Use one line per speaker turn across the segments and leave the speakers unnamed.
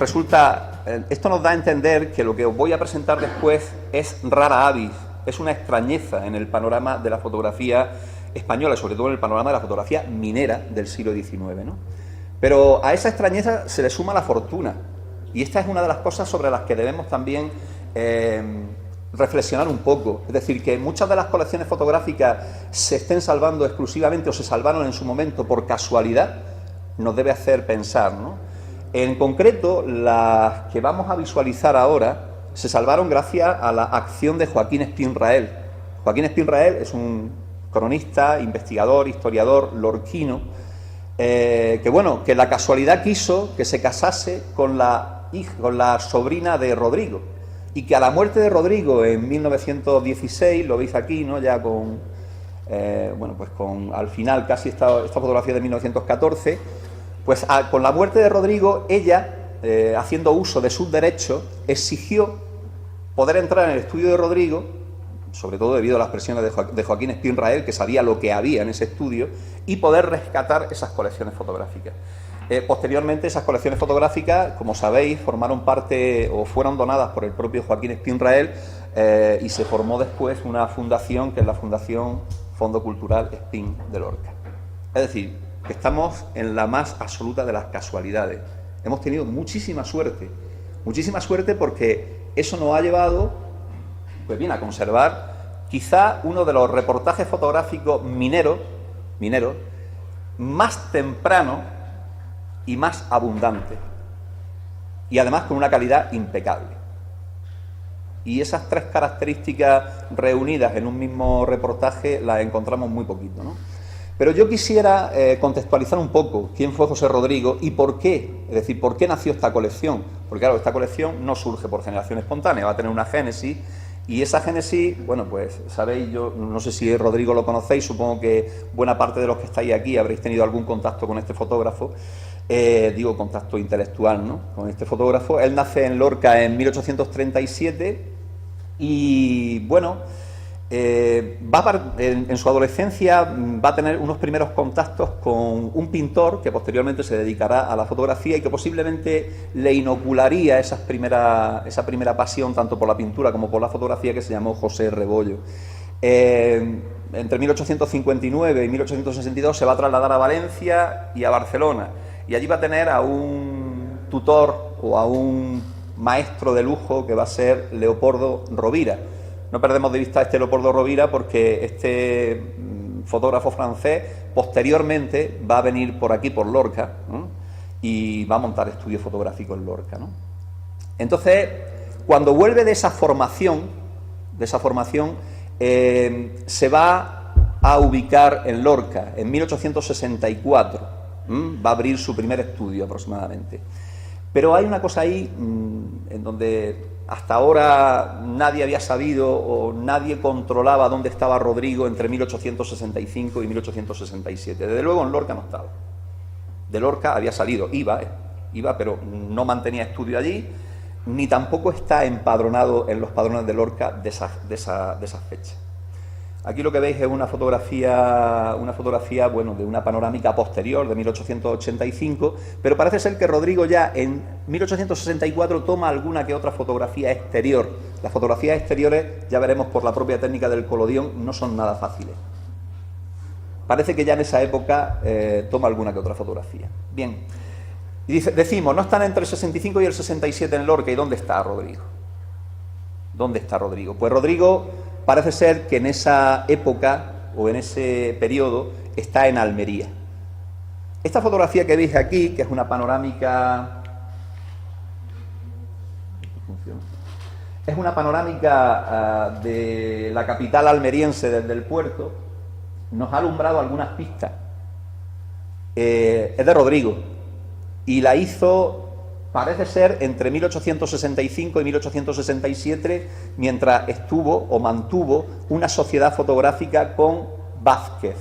esto nos da a entender que lo que os voy a presentar después es rara avis, es una extrañeza en el panorama de la fotografía española, sobre todo en el panorama de la fotografía minera del siglo XIX, ¿no? Pero a esa extrañeza se le suma la fortuna, y esta es una de las cosas sobre las que debemos también reflexionar un poco. Es decir, que muchas de las colecciones fotográficas se estén salvando exclusivamente o se salvaron en su momento por casualidad, nos debe hacer pensar, ¿no? En concreto, las que vamos a visualizar ahora se salvaron gracias a la acción de Joaquín Espinrael. Joaquín Espinrael es un cronista, investigador, historiador lorquino, que la casualidad quiso que se casase con la sobrina de Rodrigo, y que a la muerte de Rodrigo en 1916, lo veis aquí, ¿no? Ya con, al final casi esta fotografía de 1914, pues con la muerte de Rodrigo, ella, haciendo uso de sus derechos, exigió poder entrar en el estudio de Rodrigo, sobre todo debido a las presiones de Joaquín Espinrael, que sabía lo que había en ese estudio, y poder rescatar esas colecciones fotográficas. Posteriormente, esas colecciones fotográficas, como sabéis, formaron parte o fueron donadas por el propio Joaquín Espinrael, y se formó después una fundación, que es la Fundación Fondo Cultural Espín de Lorca. Es decir, que estamos en la más absoluta de las casualidades. Hemos tenido muchísima suerte porque eso nos ha llevado, pues bien, a conservar quizá uno de los reportajes fotográficos mineros más temprano y más abundante, y además con una calidad impecable. Y esas tres características reunidas en un mismo reportaje las encontramos muy poquito, ¿no? Pero yo quisiera contextualizar un poco quién fue José Rodrigo y por qué, es decir, por qué nació esta colección. Porque claro, esta colección no surge por generación espontánea, va a tener una génesis, y esa génesis, bueno, pues sabéis, yo no sé si Rodrigo lo conocéis, supongo que buena parte de los que estáis aquí habréis tenido algún contacto con este fotógrafo, contacto intelectual, ¿no?, con este fotógrafo. Él nace en Lorca en 1837 y, bueno, en su adolescencia va a tener unos primeros contactos con un pintor que posteriormente se dedicará a la fotografía y que posiblemente le inocularía esa primera pasión tanto por la pintura como por la fotografía, que se llamó José Rebollo. Entre 1859 y 1862 se va a trasladar a Valencia y a Barcelona, y allí va a tener a un tutor o a un maestro de lujo que va a ser Leopoldo Rovira. No perdemos de vista a este Leopoldo Rovira porque este fotógrafo francés posteriormente va a venir por aquí, por Lorca, ¿no?, y va a montar estudios fotográficos en Lorca, ¿no? Entonces, cuando vuelve de esa formación, se va a ubicar en Lorca en 1864, va a abrir su primer estudio aproximadamente. Pero hay una cosa ahí en donde hasta ahora nadie había sabido o nadie controlaba dónde estaba Rodrigo entre 1865 y 1867. Desde luego en Lorca no estaba. De Lorca había salido, iba, pero no mantenía estudio allí, ni tampoco está empadronado en los padrones de Lorca de esas fechas. Aquí lo que veis es una fotografía, bueno, de una panorámica posterior, de 1885, pero parece ser que Rodrigo ya en 1864 toma alguna que otra fotografía exterior. Las fotografías exteriores, ya veremos por la propia técnica del colodión, no son nada fáciles. Parece que ya en esa época toma alguna que otra fotografía. Bien, y decimos, no están entre el 65 y el 67 en Lorca, ¿y dónde está Rodrigo? ¿Dónde está Rodrigo? Pues Rodrigo parece ser que en esa época o en ese periodo está en Almería. Esta fotografía que veis aquí, que es una panorámica, de la capital almeriense desde el puerto, nos ha alumbrado algunas pistas. Es de Rodrigo y la hizo, parece ser, entre 1865 y 1867, mientras estuvo o mantuvo una sociedad fotográfica con Vázquez.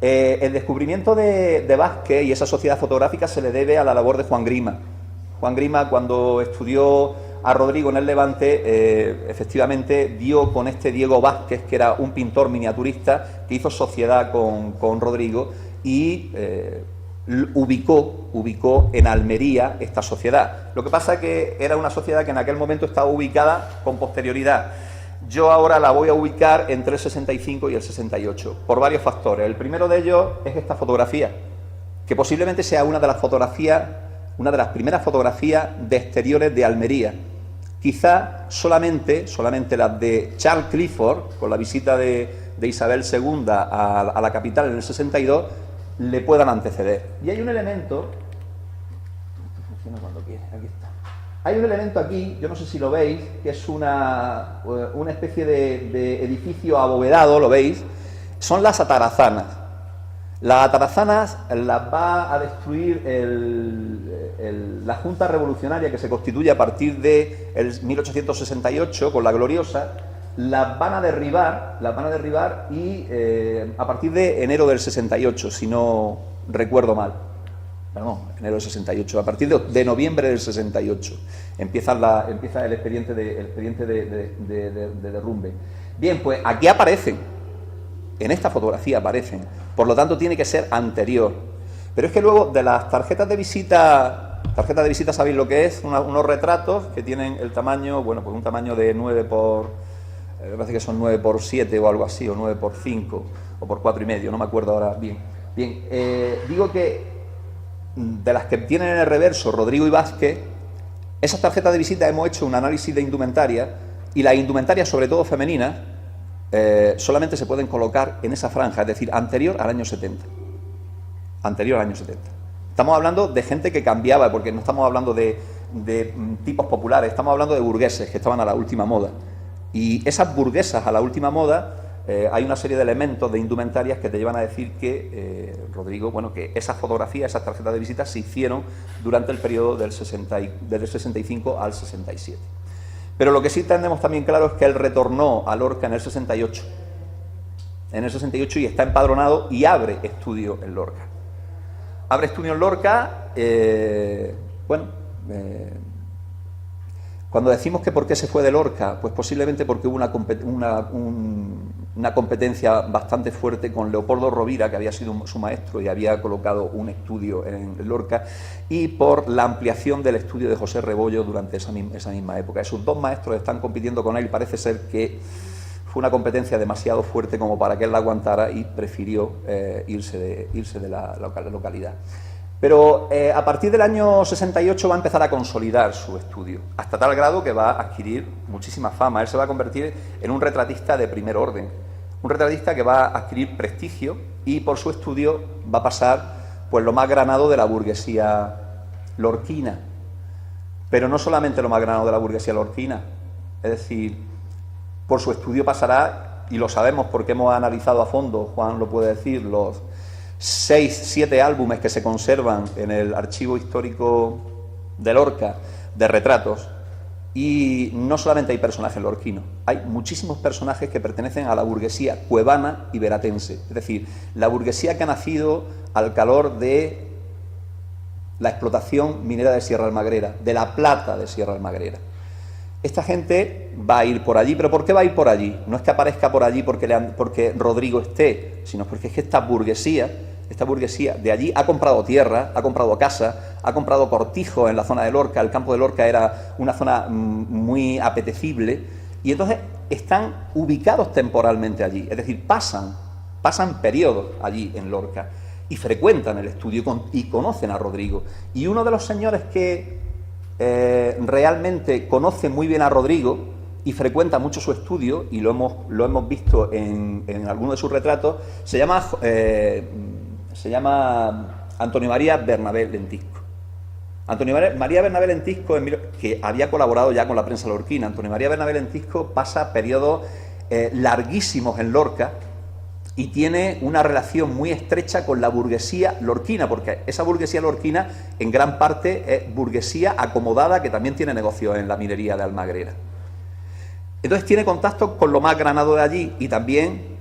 El descubrimiento de Vázquez y esa sociedad fotográfica se le debe a la labor de Juan Grima. Juan Grima, cuando estudió a Rodrigo en el Levante, efectivamente dio con este Diego Vázquez, que era un pintor miniaturista que hizo sociedad con Rodrigo, y ubicó en Almería esta sociedad. Lo que pasa es que era una sociedad que en aquel momento estaba ubicada con posterioridad. Yo ahora la voy a ubicar entre el 65 y el 68, por varios factores. El primero de ellos es esta fotografía, que posiblemente sea una de las primeras fotografías de exteriores de Almería. Quizá solamente las de Charles Clifford, con la visita de Isabel II a la capital en el 62, le puedan anteceder. Y hay un elemento, funciona cuando quiere, aquí está. Hay un elemento aquí, yo no sé si lo veis, que es una especie de edificio abovedado, ¿lo veis? Son las atarazanas. Las atarazanas las va a destruir la Junta Revolucionaria que se constituye a partir de 1868 con la Gloriosa. Las van a derribar y a partir de enero del 68, si no recuerdo mal. Perdón, enero del 68, a partir de noviembre del 68 empieza el expediente de derrumbe. Bien, pues aquí aparecen, en esta fotografía aparecen, por lo tanto tiene que ser anterior. Pero es que luego de las tarjetas de visita, ¿sabéis lo que es? Unos retratos que tienen el tamaño, bueno, pues un tamaño de 9 por... me parece que son 9 por 7 o algo así, o 9 por 5 o por 4,5, no me acuerdo ahora bien. Bien, digo que de las que tienen en el reverso Rodrigo y Vázquez, esas tarjetas de visita hemos hecho un análisis de indumentaria, y las indumentarias, sobre todo femeninas, solamente se pueden colocar en esa franja, es decir, anterior al año 70. Anterior al año 70. Estamos hablando de gente que cambiaba, porque no estamos hablando de tipos populares, estamos hablando de burgueses que estaban a la última moda. Y esas burguesas a la última moda, hay una serie de elementos de indumentarias que te llevan a decir que, Rodrigo, bueno, que esas fotografías, esas tarjetas de visita se hicieron durante el periodo del 65 al 67. Pero lo que sí tenemos también claro es que él retornó a Lorca en el 68. En el 68, y está empadronado y abre estudio en Lorca. Abre estudio en Lorca, cuando decimos que por qué se fue de Lorca, pues posiblemente porque hubo una competencia bastante fuerte con Leopoldo Rovira, que había sido su maestro y había colocado un estudio en Lorca, y por la ampliación del estudio de José Rebollo durante esa misma época. Esos dos maestros están compitiendo con él y parece ser que fue una competencia demasiado fuerte como para que él la aguantara y prefirió irse de la localidad. Pero a partir del año 68 va a empezar a consolidar su estudio, hasta tal grado que va a adquirir muchísima fama. Él se va a convertir en un retratista de primer orden, un retratista que va a adquirir prestigio, y por su estudio va a pasar pues lo más granado de la burguesía lorquina. Pero no solamente lo más granado de la burguesía lorquina, es decir, por su estudio pasará, y lo sabemos porque hemos analizado a fondo, Juan lo puede decir, los 6, 7 álbumes que se conservan en el archivo histórico de Lorca de retratos, y no solamente hay personajes lorquinos, hay muchísimos personajes que pertenecen a la burguesía cuevana y veratense, es decir, la burguesía que ha nacido al calor de la explotación minera de Sierra Almagrera, de la plata de Sierra Almagrera. Esta gente va a ir por allí, pero ¿por qué va a ir por allí? No es que aparezca por allí porque Rodrigo esté, sino porque es que esta burguesía de allí ha comprado tierra, ha comprado casa, ha comprado cortijos en la zona de Lorca. El campo de Lorca era una zona muy apetecible, y entonces están ubicados temporalmente allí, es decir, pasan periodos allí en Lorca y frecuentan el estudio y conocen a Rodrigo. Y uno de los señores que realmente conoce muy bien a Rodrigo y frecuenta mucho su estudio, y lo hemos visto en algunos de sus retratos, se llama Antonio María Bernabé Lentisco. Antonio María Bernabé Lentisco, que había colaborado ya con la prensa lorquina. Antonio María Bernabé Lentisco pasa periodos larguísimos en Lorca y tiene una relación muy estrecha con la burguesía lorquina, porque esa burguesía lorquina en gran parte es burguesía acomodada que también tiene negocios en la minería de Almagrera. Entonces tiene contacto con lo más granado de allí, y también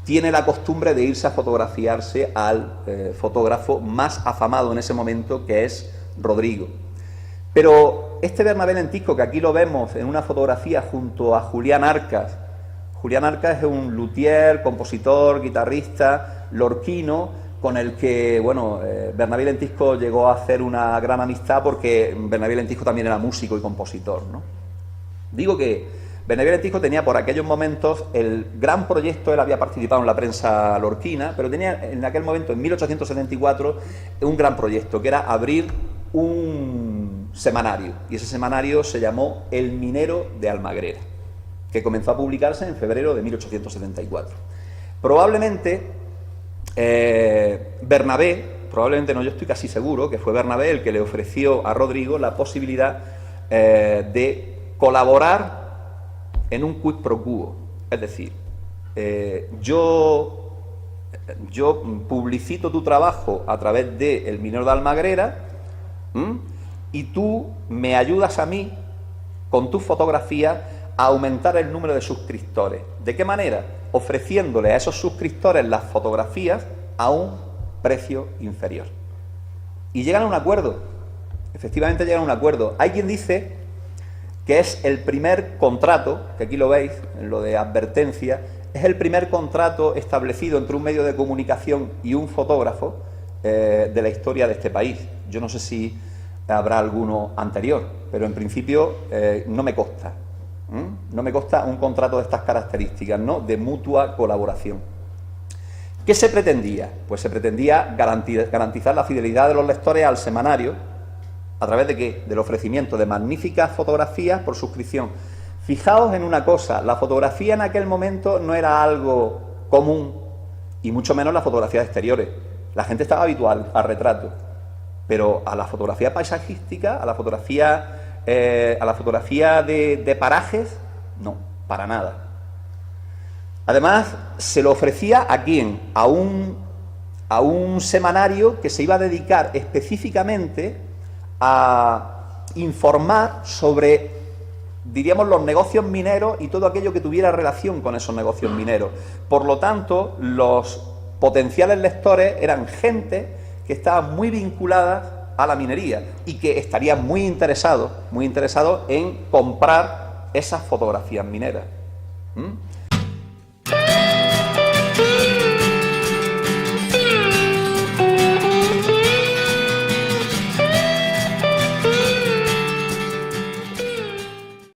tiene la costumbre de irse a fotografiarse al fotógrafo más afamado en ese momento, que es Rodrigo. Pero este Bernabé Lentisco, que aquí lo vemos en una fotografía junto a Julián Arcas. Julián Arcas es un luthier, compositor, guitarrista lorquino, con el que, bueno, Bernabé Lentisco llegó a hacer una gran amistad porque Bernabé Lentisco también era músico y compositor, ¿no? Digo que Bernabé Lentisco tenía por aquellos momentos el gran proyecto, él había participado en la prensa lorquina, pero tenía en aquel momento, en 1874, un gran proyecto, que era abrir un semanario, y ese semanario se llamó El Minero de Almagrera, que comenzó a publicarse en febrero de 1874. Probablemente Bernabé, probablemente no, yo estoy casi seguro que fue Bernabé el que le ofreció a Rodrigo la posibilidad de colaborar en un quid pro quo, es decir, yo publicito tu trabajo a través de El Minero de Almagrera, y tú me ayudas a mí con tus fotografías a aumentar el número de suscriptores. ¿De qué manera? Ofreciéndole a esos suscriptores las fotografías a un precio inferior. Y llegan a un acuerdo, efectivamente llegan a un acuerdo. Hay quien dice que es el primer contrato, que aquí lo veis, en lo de advertencia, es el primer contrato establecido entre un medio de comunicación y un fotógrafo de la historia de este país. Yo no sé si habrá alguno anterior, pero en principio no me consta. No me consta un contrato de estas características, ¿no?, de mutua colaboración. ¿Qué se pretendía? Pues se pretendía garantizar la fidelidad de los lectores al semanario. ¿A través de qué? Del ofrecimiento de magníficas fotografías por suscripción. Fijaos en una cosa, la fotografía en aquel momento no era algo común, y mucho menos las fotografías exteriores. La gente estaba habitual al retrato, pero a la fotografía paisajística, a la fotografía de parajes, no, para nada. Además, se lo ofrecía ¿a quién? A un semanario que se iba a dedicar específicamente a informar sobre, diríamos, los negocios mineros y todo aquello que tuviera relación con esos negocios mineros. Por lo tanto, los potenciales lectores eran gente que estaba muy vinculada a la minería y que estarían muy interesados en comprar esas fotografías mineras.